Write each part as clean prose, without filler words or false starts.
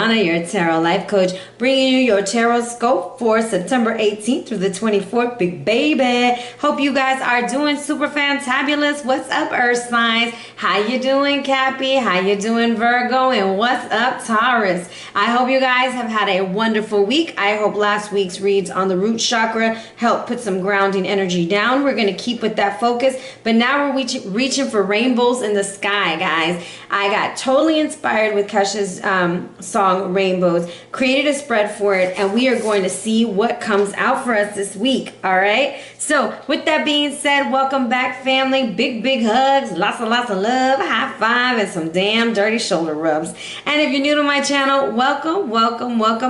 Lona, your tarot life coach, bringing you your tarot scope for September 18th through the 24th. Big baby. Hope you guys are doing super fantabulous. What's up, Earth signs? How you doing, Cappy? How you doing, Virgo? And what's up, Taurus? I hope you guys have had a wonderful week. I hope last week's reads on the root chakra helped put some grounding energy down. We're going to keep with that focus, but now we're reaching for rainbows in the sky, guys. I got totally inspired with Kesha's song Rainbows, created a spread for it, and we are going to see what comes out for us this week. All right, so with that being said, welcome back, family. Big hugs, lots of love, high five, and some damn dirty shoulder rubs. And if you're new to my channel, welcome.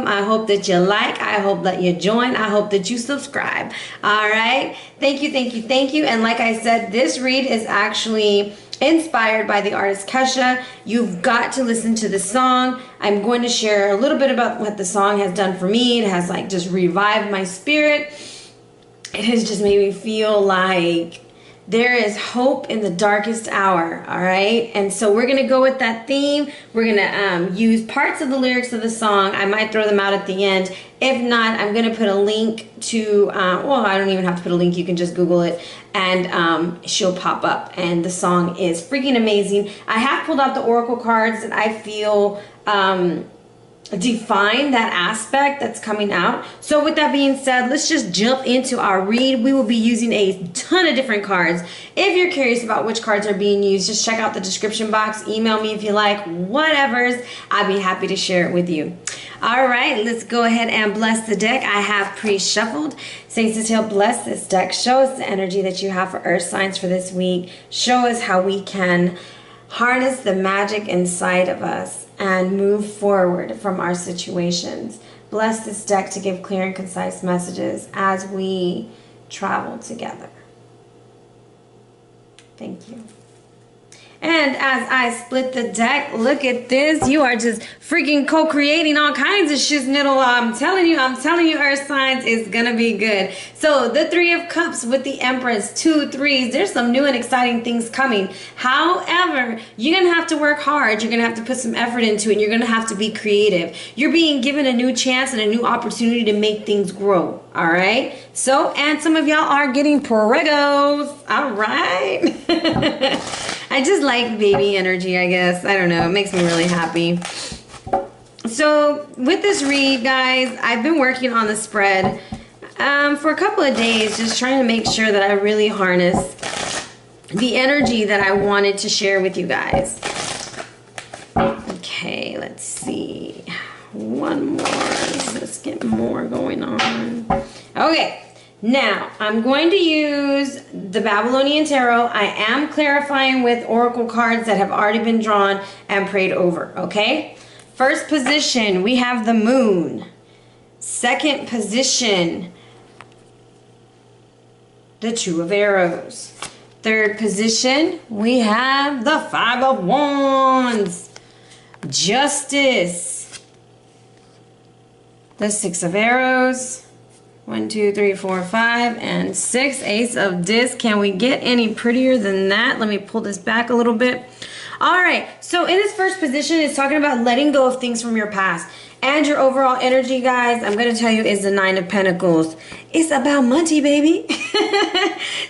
I hope that you like, I hope that you join, I hope that you subscribe. All right, thank you. And like I said, this read is actually inspired by the artist Kesha. You've got to listen to the song. I'm going to share a little bit about what the song has done for me. It has like just revived my spirit. It has just made me feel like there is hope in the darkest hour. All right, and so we're gonna go with that theme. We're gonna use parts of the lyrics of the song. I might throw them out at the end. If not, I'm gonna put a link to well, I don't even have to put a link, you can just Google it, and she'll pop up. And the song is freaking amazing. I have pulled out the oracle cards that I feel define that aspect that's coming out. So with that being said, let's just jump into our read. We will be using a ton of different cards. If you're curious about which cards are being used, just check out the description box. Email me if you like, whatever's. I'd be happy to share it with you. All right, let's go ahead and bless the deck. I have pre-shuffled. Saints of Tail, bless this deck. Show us the energy that you have for earth signs for this week. Show us how we can harness the magic inside of us and move forward from our situations. Bless this deck to give clear and concise messages as we travel together. Thank you. And as I split the deck, look at this. You are just freaking co-creating all kinds of shiznittle. I'm telling you, earth signs, is gonna be good. So the Three of Cups with the Empress, 2 3s. There's some new and exciting things coming. However, you're gonna have to work hard. You're gonna have to put some effort into it. And you're gonna have to be creative. You're being given a new chance and a new opportunity to make things grow. All right. So, and some of y'all are getting pregos. All right. I just like baby energy, I guess. I don't know. It makes me really happy. So with this read, guys, I've been working on the spread for a couple of days, just trying to make sure that I really harness the energy that I wanted to share with you guys. Okay, let's see. One more. Let's get more going on. Okay. Now, I'm going to use the Babylonian Tarot. I am clarifying with oracle cards that have already been drawn and prayed over, okay? First position, we have the Moon. Second position, the Two of Arrows. Third position, we have the Five of Wands. Justice. The Six of Arrows. 1, 2, 3, 4, 5, and 6. Ace of Discs. Can we get any prettier than that? Let me pull this back a little bit. All right, so in this first position, it's talking about letting go of things from your past. And your overall energy, guys, I'm going to tell you, is the Nine of Pentacles. It's about money, baby.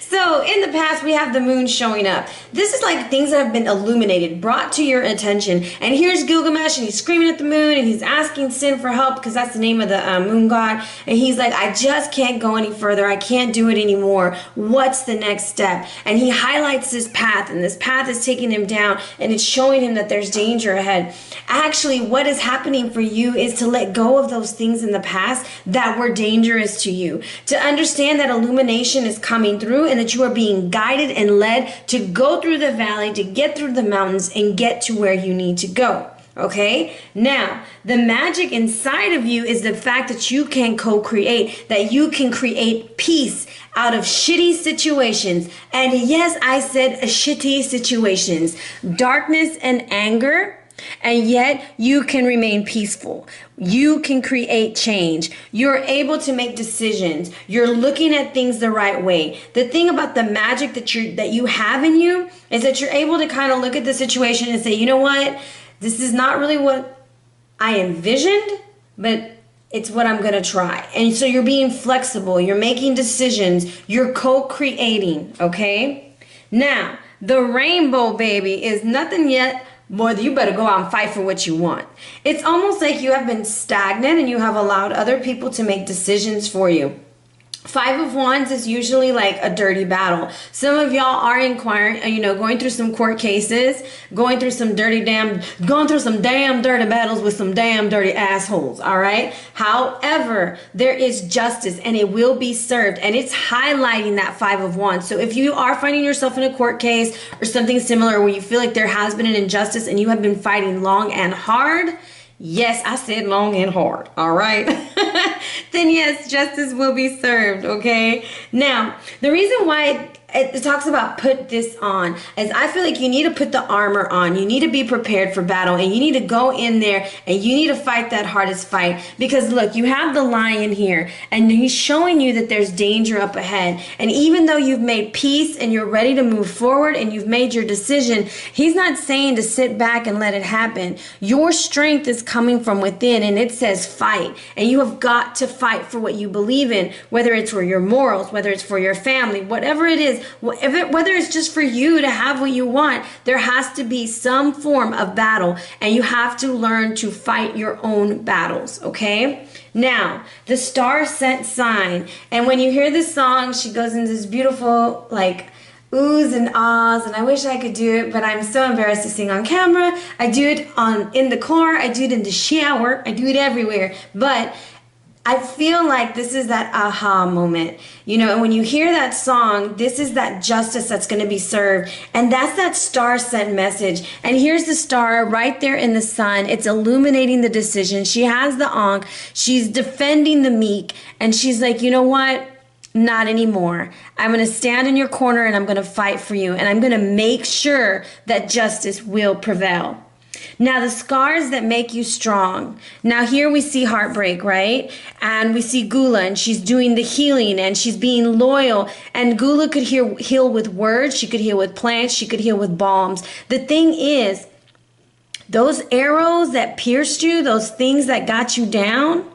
So in the past, we have the Moon showing up. This is like things that have been illuminated, brought to your attention. And here's Gilgamesh, and he's screaming at the moon, and he's asking Sin for help, because that's the name of the moon god. And he's like, I just can't go any further. I can't do it anymore. What's the next step? And he highlights this path, and this path is taking him down, and it's showing him that there's danger ahead. Actually, what is happening for you is to let go of those things in the past that were dangerous to you. To understand that illumination is coming through, and that you are being guided and led to go through the valley, to get through the mountains, and get to where you need to go. Okay, now the magic inside of you is the fact that you can co-create, that you can create peace out of shitty situations. And yes, I said shitty situations, darkness and anger. And yet you can remain peaceful. You can create change. You're able to make decisions. You're looking at things the right way. The thing about the magic that you have in you is that you're able to kind of look at the situation and say, you know what? This is not really what I envisioned, but it's what I'm going to try. And so you're being flexible. You're making decisions. You're co-creating, okay? Now, the rainbow, baby, is nothing yet more than you better go out and fight for what you want. It's almost like you have been stagnant and you have allowed other people to make decisions for you. Five of Wands is usually like a dirty battle. Some of y'all are inquiring, going through some court cases, going through some damn dirty battles with some damn dirty assholes, all right? However, there is justice and it will be served, and it's highlighting that Five of Wands. So if you are finding yourself in a court case or something similar where you feel like there has been an injustice and you have been fighting long and hard, yes, I said long and hard, all right? Then yes, justice will be served, okay? Now, the reason why it talks about put this on is I feel like you need to put the armor on. You need to be prepared for battle, and you need to go in there and you need to fight that hardest fight. Because look, you have the lion here and he's showing you that there's danger up ahead. And even though you've made peace and you're ready to move forward and you've made your decision, he's not saying to sit back and let it happen. Your strength is coming from within, and it says fight. And you have got to fight for what you believe in, whether it's for your morals, whether it's for your family, whatever it is. Whether it's just for you to have what you want, there has to be some form of battle, and you have to learn to fight your own battles, okay? Now, the star sent sign, and when you hear this song, she goes into this beautiful, like, oohs and ahs, and I wish I could do it, but I'm so embarrassed to sing on camera. I do it in the car, I do it in the shower, I do it everywhere, but I feel like this is that aha moment, and when you hear that song, this is that justice that's going to be served, and that's that star sent message. And here's the star right there in the sun. It's illuminating the decision. She has the ankh. She's defending the meek, and she's like, you know what? Not anymore. I'm going to stand in your corner and I'm going to fight for you, and I'm going to make sure that justice will prevail. Now, the scars that make you strong. Now, here we see heartbreak, right? And we see Gula, and she's doing the healing, and she's being loyal. And Gula could heal with words. She could heal with plants. She could heal with balms. The thing is, those arrows that pierced you, those things that got you down,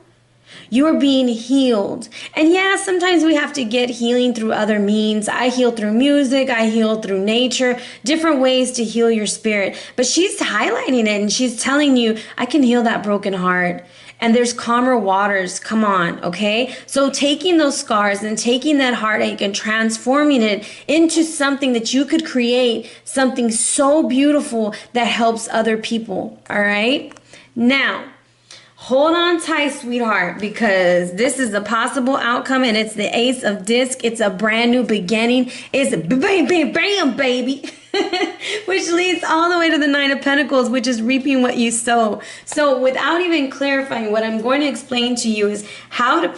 you are being healed. And yeah, sometimes we have to get healing through other means. I heal through music. I heal through nature. Different ways to heal your spirit. But she's highlighting it, and she's telling you, I can heal that broken heart. And there's calmer waters. Come on, okay? So taking those scars and taking that heartache and transforming it into something that you could create, something so beautiful that helps other people, all right? Now, hold on tight, sweetheart, because this is a possible outcome, and it's the Ace of Disc. It's a brand new beginning. It's a bam, bam, bam, baby, which leads all the way to the Nine of Pentacles, which is reaping what you sow. So without even clarifying, what I'm going to explain to you is how to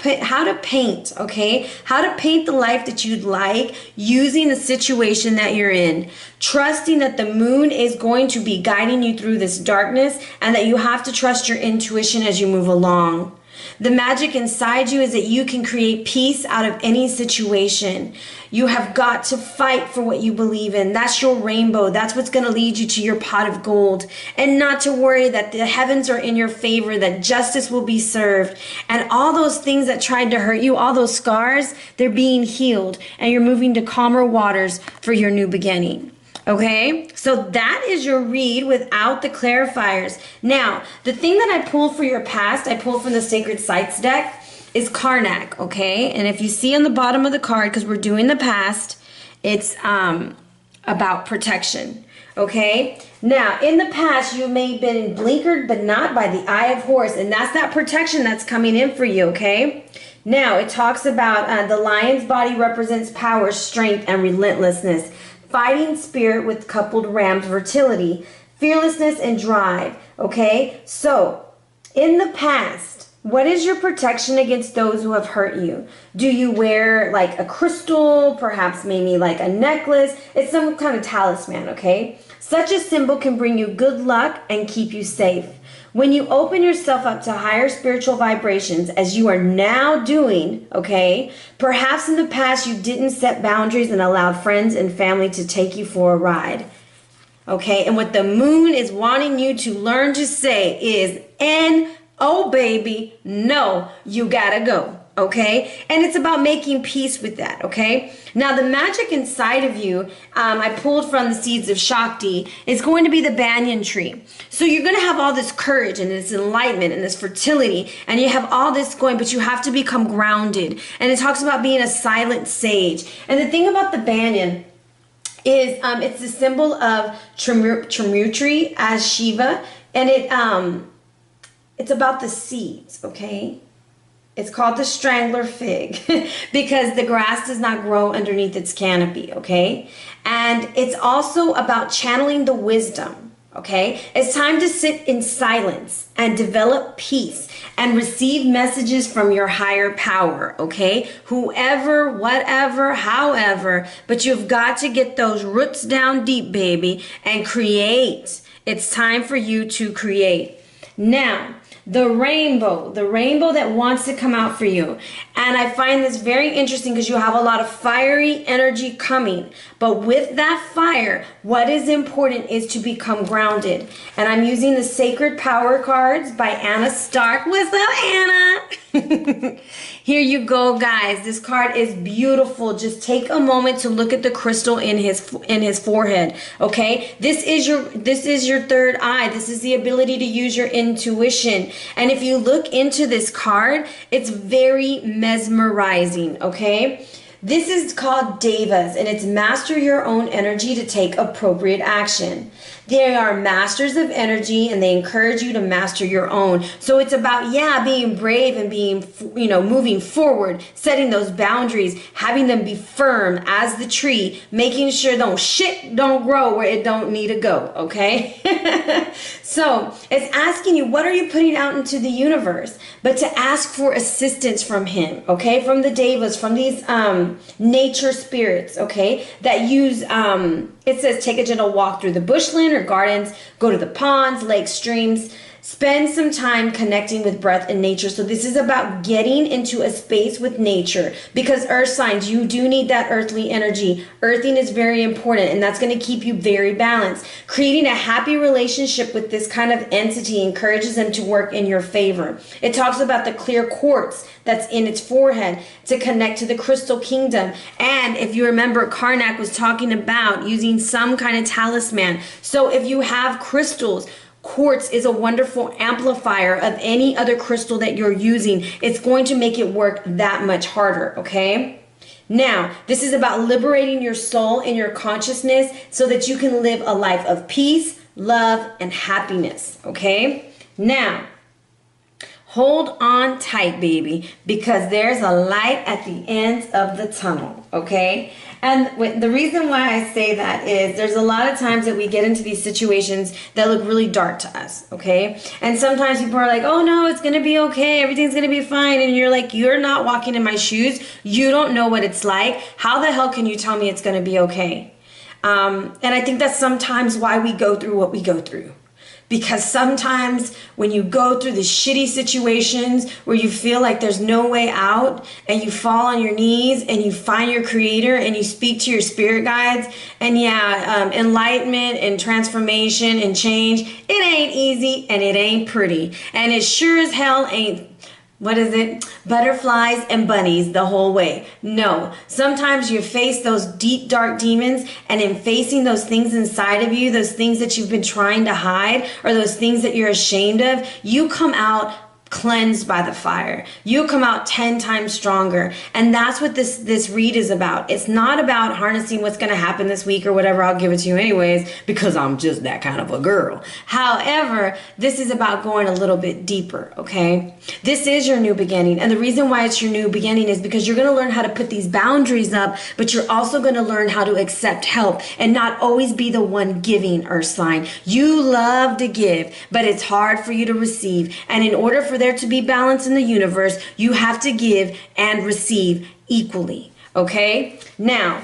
paint, okay? How to paint the life that you'd like using the situation that you're in. Trusting that the moon is going to be guiding you through this darkness, and that you have to trust your intuition as you move along. The magic inside you is that you can create peace out of any situation. You have got to fight for what you believe in. That's your rainbow. That's what's going to lead you to your pot of gold. And not to worry that the heavens are in your favor, that justice will be served. And all those things that tried to hurt you, all those scars, they're being healed. And you're moving to calmer waters for your new beginning. Okay, so that is your read without the clarifiers. Now, the thing that I pulled for your past, I pulled from the Sacred Sites deck, is Karnak, okay? And if you see on the bottom of the card, because we're doing the past, it's about protection, okay? Now, in the past, you may have been blinkered, but not by the Eye of Horus, and that's that protection that's coming in for you, okay? Now, it talks about the lion's body represents power, strength, and relentlessness. Fighting spirit with coupled ram's fertility, fearlessness, and drive, okay? So, in the past, what is your protection against those who have hurt you? Do you wear like a crystal, perhaps maybe like a necklace? It's some kind of talisman, okay? Such a symbol can bring you good luck and keep you safe. When you open yourself up to higher spiritual vibrations, as you are now doing, okay, perhaps in the past you didn't set boundaries and allowed friends and family to take you for a ride, okay? And what the moon is wanting you to learn to say is, And oh, baby, no, you gotta go. Okay, and it's about making peace with that. Okay, now the magic inside of you, I pulled from the seeds of Shakti, is going to be the banyan tree. So you're going to have all this courage and this enlightenment and this fertility, and you have all this going, but you have to become grounded. And it talks about being a silent sage. And the thing about the banyan is, it's the symbol of Trimurti as Shiva, and it's about the seeds. Okay. It's called the strangler fig because the grass does not grow underneath its canopy, okay? And it's also about channeling the wisdom, okay? It's time to sit in silence and develop peace and receive messages from your higher power, okay? Whoever, whatever, however, but you've got to get those roots down deep, baby, and create. It's time for you to create. Now, the rainbow that wants to come out for you. And I find this very interesting because you have a lot of fiery energy coming. But with that fire, what is important is to become grounded. And I'm using the Sacred Power cards by Anna Stark. What's up, Anna? Here you go, guys. This card is beautiful. Just take a moment to look at the crystal in his forehead. Okay, this is your third eye. This is the ability to use your intuition. And if you look into this card, it's very mesmerizing. Okay. This is called Devas, and it's master your own energy to take appropriate action. They are masters of energy, and they encourage you to master your own. So it's about, being brave and being, moving forward, setting those boundaries, having them be firm as the tree, making sure don't grow where it don't need to go, okay? So it's asking you, what are you putting out into the universe? But to ask for assistance from him, okay? From the Devas, from these nature spirits, okay? That use, it says take a gentle walk through the bushland or gardens, go to the ponds, lakes, streams, spend some time connecting with breath and nature. So this is about getting into a space with nature, because earth signs, you do need that earthly energy. Earthing is very important, and that's going to keep you very balanced. Creating a happy relationship with this kind of entity encourages them to work in your favor. It talks about the clear quartz that's in its forehead to connect to the crystal kingdom. And if you remember, Karnak was talking about using some kind of talisman. So if you have crystals, quartz is a wonderful amplifier of any other crystal that you're using. It's going to make it work that much harder, okay? Now, this is about liberating your soul and your consciousness so that you can live a life of peace, love, and happiness, okay? Now, hold on tight, baby, because there's a light at the end of the tunnel, okay? And the reason why I say that is there's a lot of times that we get into these situations that look really dark to us, okay? And sometimes people are like, oh no, it's going to be okay. Everything's going to be fine. And you're like, you're not walking in my shoes. You don't know what it's like. How the hell can you tell me it's going to be okay? And I think that's sometimes why we go through what we go through. Because sometimes when you go through the shitty situations where you feel like there's no way out, and you fall on your knees and you find your creator and you speak to your spirit guides, and enlightenment and transformation and change, it ain't easy and it ain't pretty. And it sure as hell ain't, butterflies and bunnies the whole way. No, sometimes you face those deep, dark demons, and in facing those things inside of you, those things that you've been trying to hide, or those things that you're ashamed of, you come out cleansed by the fire. You come out 10 times stronger. And that's what this read is about. It's not about harnessing what's going to happen this week or whatever. I'll give it to you anyways, because I'm just that kind of a girl. However, this is about going a little bit deeper, okay? This is your new beginning. And the reason why it's your new beginning is because you're going to learn how to put these boundaries up, but you're also going to learn how to accept help and not always be the one giving, Earth sign. You love to give, but it's hard for you to receive. And in order for there to be balance in the universe, you have to give and receive equally, okay? Now,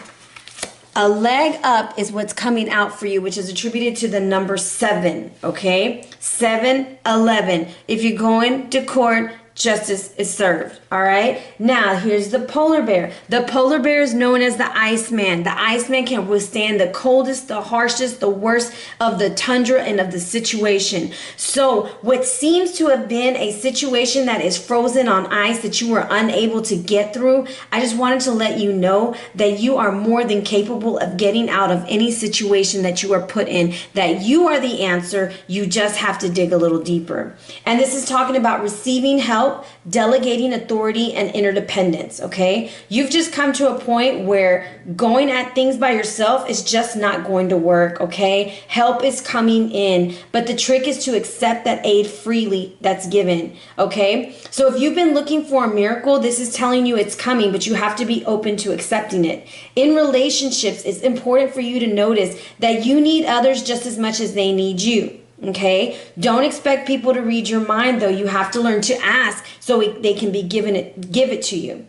a leg up is what's coming out for you, which is attributed to the number 7, okay? 7, 11. If you're going to court, justice is served. All right. Now, here's the polar bear. The polar bear is known as the Iceman. The Iceman can withstand the coldest, the harshest, the worst of the tundra and of the situation. So what seems to have been a situation that is frozen on ice that you were unable to get through, I just wanted to let you know that you are more than capable of getting out of any situation that you are put in, that you are the answer. You just have to dig a little deeper. And this is talking about receiving help, delegating authority, and interdependence. Okay, you've just come to a point where going at things by yourself is just not going to work. Okay, help is coming in, but the trick is to accept that aid freely that's given. Okay, so if you've been looking for a miracle, this is telling you it's coming, but you have to be open to accepting it. In relationships, it's important for you to notice that you need others just as much as they need you. Okay, don't expect people to read your mind, though. You have to learn to ask so they can be give it to you.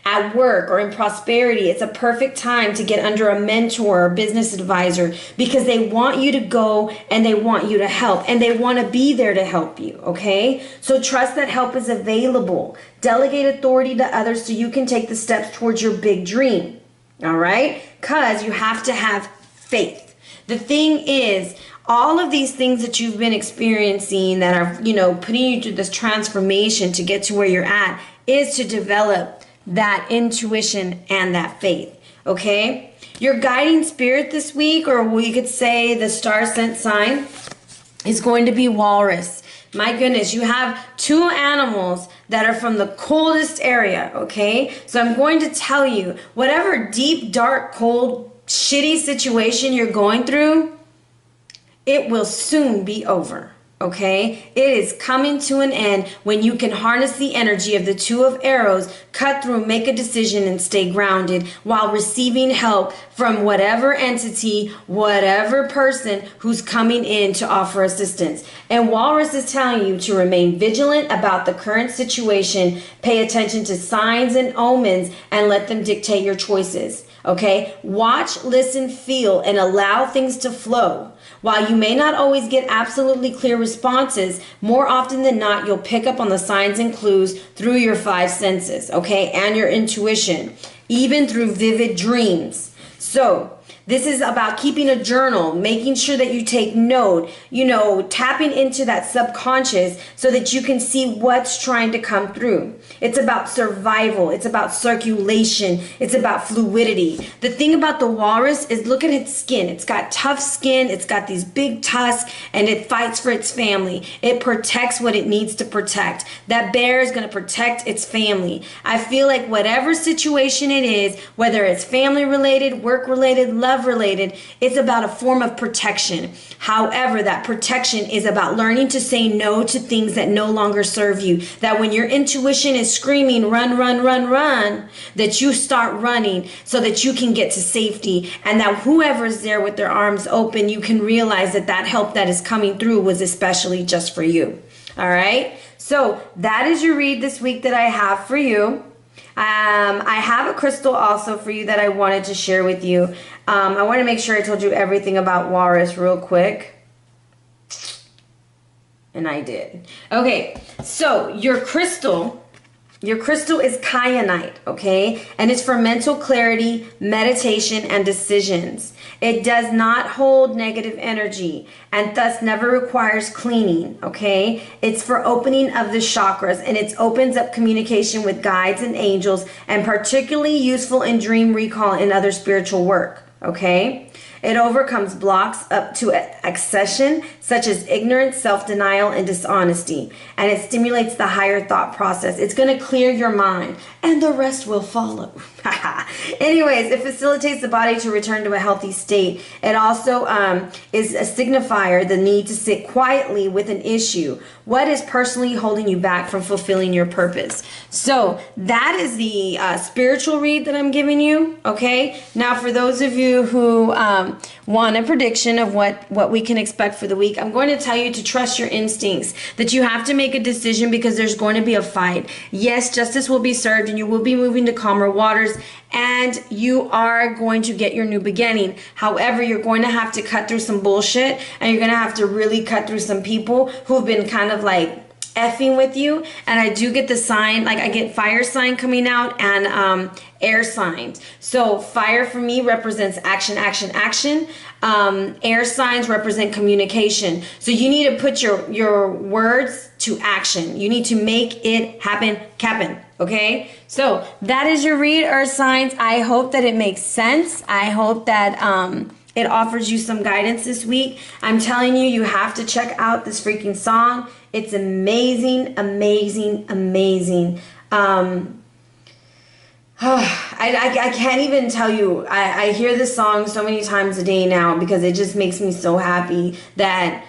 At work or in prosperity, it's a perfect time to get under a mentor or business advisor, because they want you to go and they want you to help and they want to be there to help you. Okay, so trust that help is available. Delegate authority to others so you can take the steps towards your big dream. All right, because you have to have faith. The thing is, all of these things that you've been experiencing that are, putting you through this transformation to get to where you're at is to develop that intuition and that faith. Okay? Your guiding spirit this week, or we could say the star sent sign, is going to be walrus. My goodness, you have two animals that are from the coldest area. Okay? So I'm going to tell you, whatever deep, dark, cold, shitty situation you're going through, it will soon be over. Okay, it is coming to an end when you can harness the energy of the two of arrows, cut through, make a decision, and stay grounded while receiving help from whatever entity, whatever person who's coming in to offer assistance. And Walrus is telling you to remain vigilant about the current situation, pay attention to signs and omens, and let them dictate your choices. Okay, watch, listen, feel, and allow things to flow. While you may not always get absolutely clear responses, more often than not, you'll pick up on the signs and clues through your five senses, okay, and your intuition, even through vivid dreams. So this is about keeping a journal, making sure that you take note, tapping into that subconscious so that you can see what's trying to come through. It's about survival. It's about circulation. It's about fluidity. The thing about the walrus is, look at its skin. It's got tough skin. It's got these big tusks, and it fights for its family. It protects what it needs to protect. That bear is going to protect its family. I feel like whatever situation it is, whether it's family related, work related, love related, it's about a form of protection. However, that protection is about learning to say no to things that no longer serve you. That when your intuition is screaming, run, run, run, run, that you start running so that you can get to safety. And that whoever's there with their arms open, you can realize that that help that is coming through was especially just for you. All right. So that is your read this week that I have for you. I have a crystal also for you that I wanted to share with you. I want to make sure I told you everything about walrus real quick. And I did. Okay, so your crystal is kyanite, okay? And it's for mental clarity, meditation, and decisions. It does not hold negative energy and thus never requires cleaning, okay? It's for opening of the chakras, and it opens up communication with guides and angels, and particularly useful in dream recall and other spiritual work, okay? It overcomes blocks up to accession, such as ignorance, self-denial, and dishonesty. And it stimulates the higher thought process. It's going to clear your mind, and the rest will follow. Anyways, it facilitates the body to return to a healthy state. It also is a signifier the need to sit quietly with an issue. What is personally holding you back from fulfilling your purpose? So that is the spiritual read that I'm giving you, okay? Now, for those of you who want a prediction of what we can expect for the week, I'm going to tell you to trust your instincts, that you have to make a decision because there's going to be a fight. Yes, justice will be served, and you will be moving to calmer waters, and you are going to get your new beginning. However, you're going to have to cut through some bullshit, and you're going to have to really cut through some people who've been kind of like effing with you, and I do get the sign, like I get fire sign coming out and air signs. So fire for me represents action, action, action. Air signs represent communication. So you need to put your words to action. You need to make it happen, okay? So that is your read, earth signs. I hope that it makes sense. I hope that it offers you some guidance this week. I'm telling you, you have to check out this freaking song. It's amazing, amazing, amazing. I can't even tell you. I hear this song so many times a day now because it just makes me so happy that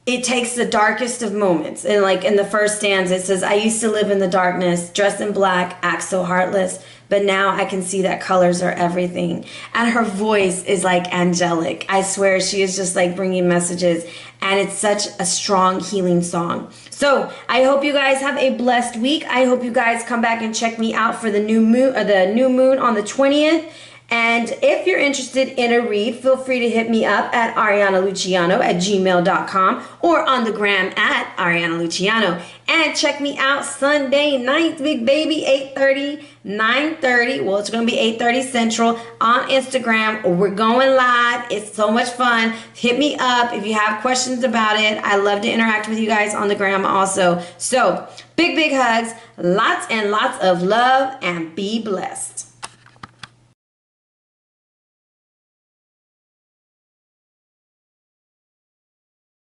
it takes the darkest of moments. And like in the first stanza, it says, I used to live in the darkness, dressed in black, act so heartless. But now I can see that colors are everything. And her voice is like angelic. I swear she is just like bringing messages. And it's such a strong healing song. So I hope you guys have a blessed week. I hope you guys come back and check me out for the new moon on the 20th. And if you're interested in a read, feel free to hit me up at arianaluciano@gmail.com or on the gram at arianaluciano. And check me out Sunday night, big baby, 8:30, 9:30. Well, it's going to be 8:30 Central on Instagram. We're going live. It's so much fun. Hit me up if you have questions about it. I love to interact with you guys on the gram also. So, big hugs, lots and lots of love, and be blessed.